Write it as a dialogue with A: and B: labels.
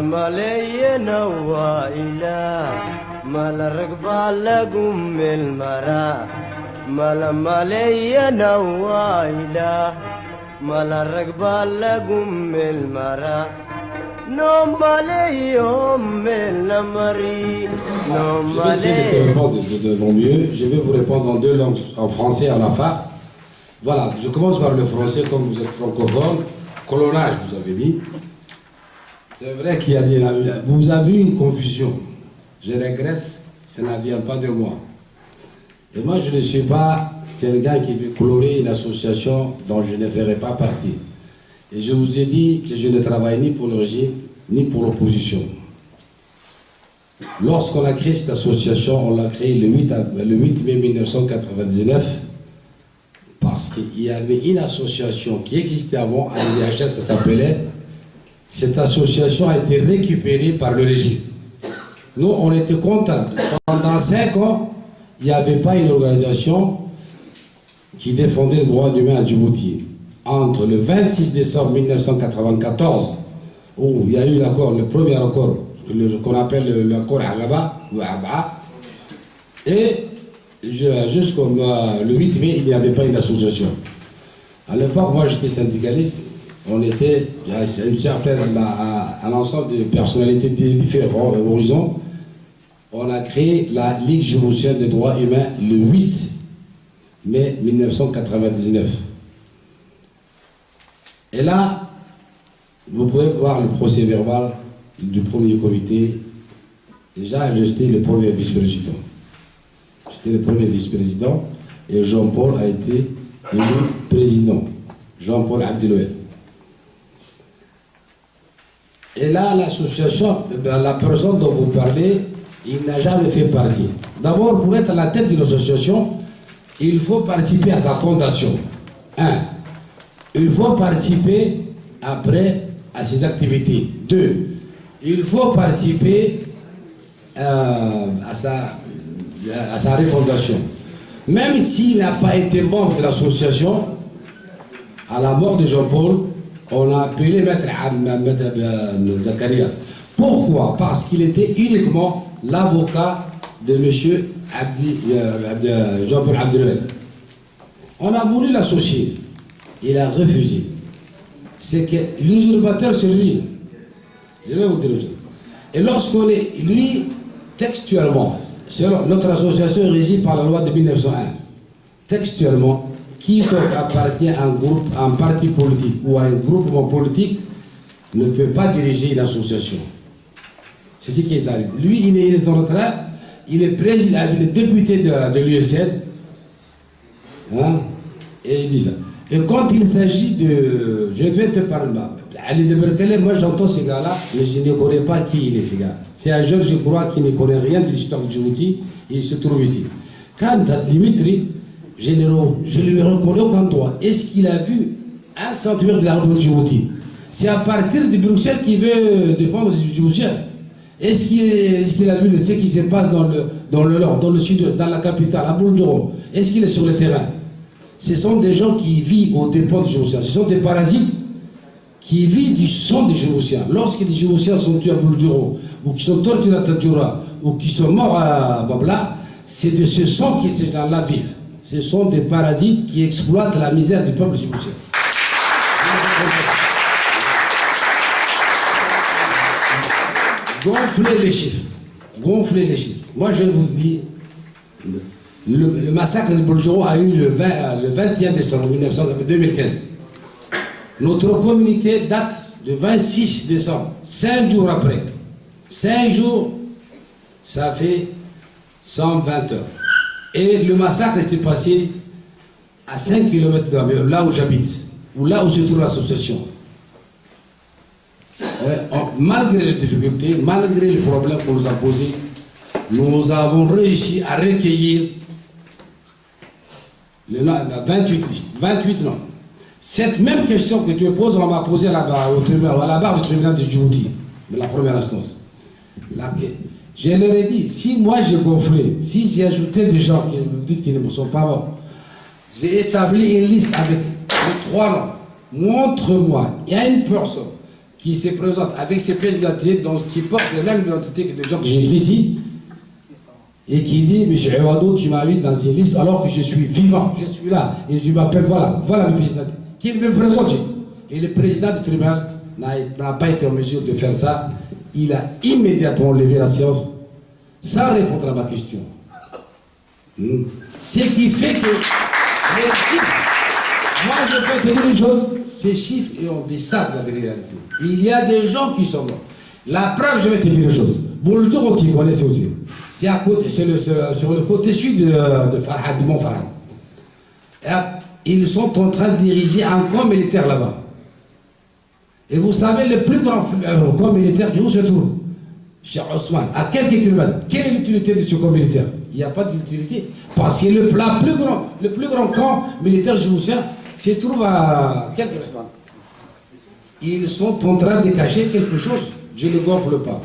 A: ملينا وإله مال رقبة لقم المرا مال ملينا وإله مال رقبة لقم المرا نوم مليهم المري نوم
B: Je vais essayer de te répondre de mon mieux. Je vais vous répondre en deux langues, en français et en afar. Voilà, je commence par le français comme vous êtes francophone. Colonnage, vous avez mis. C'est vrai qu'il y a des... Vous avez une confusion. Je regrette, ça ne vient pas de moi. Et moi, je ne suis pas quelqu'un qui veut colorer une association dont je ne ferai pas partie. Et je vous ai dit que je ne travaille ni pour le régime, ni pour l'opposition. Lorsqu'on a créé cette association, on l'a créée le 8 mai 1999, parce qu'il y avait une association qui existait avant, à l'IHS, ça s'appelait. Cette association a été récupérée par le régime. Nous, on était comptables. Pendant 5 ans, il n'y avait pas une organisation qui défendait les droits humains à Djibouti. Entre le 26 décembre 1994, où il y a eu l'accord, le premier accord, qu'on appelle l'accord Alaba, ou Abba, et jusqu'au le 8 mai, il n'y avait pas une association. À l'époque, moi j'étais syndicaliste, on était, il y a une certaine, un ensemble de personnalités de différents horizons. On a créé la Ligue djiboutienne des droits humains le 8 mai 1999. Et là, vous pouvez voir le procès verbal du premier comité. Déjà, j'étais le premier vice-président. J'étais le premier vice-président et Jean-Paul a été élu président. Jean-Paul Abdelouel. Et là, l'association, la personne dont vous parlez, il n'a jamais fait partie. D'abord, pour être à la tête d'une association, il faut participer à sa fondation. Il faut participer après à ses activités. 2, il faut participer à sa refondation. Même s'il n'a pas été membre de l'association, à la mort de Jean-Paul, on a appelé Maître Zakaria. Pourquoi? Parce qu'il était uniquement l'avocat de M. Jean-Paul Abdelouel. On a voulu l'associer. Il a refusé. C'est que l'usurpateur, c'est lui. Je vais vous dire une chose. Et lorsqu'on est, lui, textuellement, notre association est régie par la loi de 1901. Textuellement, quiconque appartient à un groupe, à un parti politique ou à un groupement politique ne peut pas diriger une association. C'est ce qui est arrivé. Lui, il est en train, il est président, il est député de l'USN, hein, et il dit ça. Et quand il s'agit de... Je vais te parler. Ali de Berkele, moi j'entends ces gars-là, mais je ne connais pas qui il est, ces gars. C'est un jeune, je crois, qui ne connaît rien de l'histoire de Djibouti, il se trouve ici. Quand Dimitri, généraux, je ne lui reconnais aucun droit. Est-ce qu'il a vu un centimètre de la route de Djibouti? C'est à partir de Bruxelles qu'il veut défendre les Djiboutiens. Est-ce qu'il a vu ce qui se passe dans le nord, dans le sud-ouest, dans la capitale, à Bouldoro? Est-ce qu'il est sur le terrain? Ce sont des gens qui vivent aux dépens des Djiboutiens. Ce sont des parasites qui vivent du sang des Djiboutiens. Lorsque des Djiboutiens sont tués à Bouldoro, ou qui sont torturés à Tadjoura, ou qui sont morts à Babla, c'est de ce sang que ces gens-là vivent. Ce sont des parasites qui exploitent la misère du peuple djiboutien. Gonflez les chiffres. Gonflez les chiffres. Moi, je vous dis, le massacre de Bouldoro a eu le 21 décembre 2015. Notre communiqué date du 26 décembre, 5 jours après. 5 jours, ça fait 120 heures. Et le massacre s'est passé à 5 km de là où j'habite, ou là où se trouve l'association. Malgré les difficultés, malgré les problèmes qu'on nous a posés, nous avons réussi à recueillir 28 listes. 28 non. Cette même question que tu me poses, on m'a posée là-bas au tribunal, à la barre du tribunal de Djibouti, de la première instance. Je leur ai dit, si moi j'ai gonflé, si j'ai ajouté des gens qui me disent qu'ils ne sont pas morts, j'ai établi une liste avec les 3 noms. Montre-moi, il y a une personne qui se présente avec ses pièces d'identité, qui portent la même identité que des gens que j'ai écrits ici, et qui dit, Monsieur Ewado, tu m'invites dans une liste alors que je suis vivant, je suis là, et tu m'appelles, voilà le pièce d'identité, qui me présente. Et le président du tribunal n'a pas été en mesure de faire ça. Il a immédiatement levé la séance sans répondre à ma question. Ce qui fait que les chiffres, moi je peux te dire une chose, ces chiffres ont des sables de la réalité. Il y a des gens qui sont morts. La preuve, je vais te dire une chose. Bonjour, tu connais ce aussi. C'est à côté, sur le côté sud de Farhad, de Montfarhad. Ils sont en train de diriger un camp militaire là-bas. Et vous savez, le plus grand camp militaire qui où se trouve? Cheikh Ousmane, à quelques kilomètres. Quelle est l'utilité de ce camp militaire? Il n'y a pas d'utilité. Parce que le plus grand camp militaire djiboutien se trouve à quelques kilomètres. Ils sont en train de cacher quelque chose. Je ne gonfle pas.